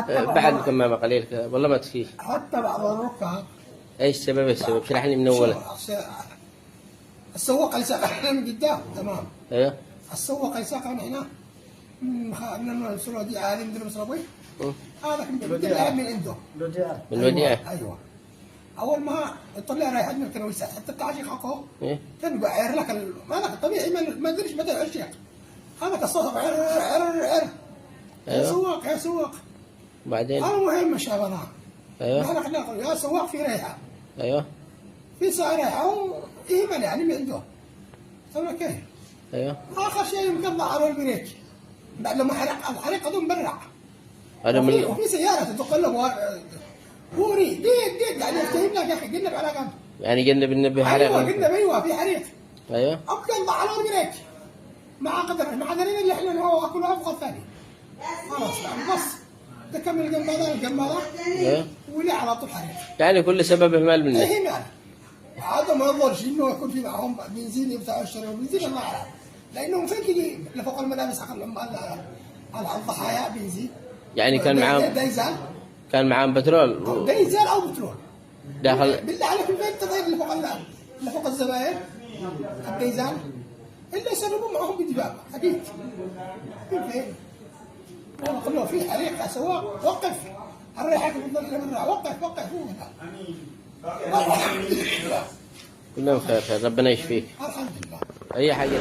بعد الكمامة قليل والله ما تكفيه. حتى بعض الركاب. ايش السبب؟ اشرح لي من اوله. السواق يساق من قدام تمام. ايوه. السواق يساق من هنا من السعودية عالم من مصربي. هذا من عنده. من وديعة. ايوه. اول ما يطلع رايح من الكنويسات حتى التعشيق حقه. ايه. كان يعير لك مالك الطبيعي ما ادريش متى العشيق. هذا الصوت عر. ايوه. يا سواق. بعدين. المهم مشى بنا. ايوه. نحن خلينا نقول يا سواق في ريحة. ايوه. في ساعة ريحة ويهمل يعني من عنده. تمام كيف؟ ايوه. اخر شيء مقطع على البريك. بعد لما الحريق هذول برع. هذا من. وفي سيارة تدق له وري ديك يعني يفتهم لك يا اخي قلب على جنب. يعني قلب النبي حريق. ايوه قلب ايوه في حريق. ايوه. ابقى على البريك. مع دليل اللي احنا هو اكل ابغى الثاني. خلاص بس تكمل الجمالة ايوه. ولا على طول حريق. يعني كل سبب اهمال منك. اهمال. هذا ما يضرش انه يكون في معهم بنزين بتاع الشرب بنزين الله اعلم. لانهم فين كذي لفوق الملابس حق على الضحايا بنزين. يعني كان معاهم ديزل. كان معاهم بترول. ديزل او بترول. داخل. بالله عليك فين تغير اللي فوق الزباين الديزل اللي يسربوا معهم بدبابه اكيد. فين؟ والله كله في حريق يا سواق وقف الريحه وقف كلهم خير ربنا يشفيك. الحمد لله. اي حاجه.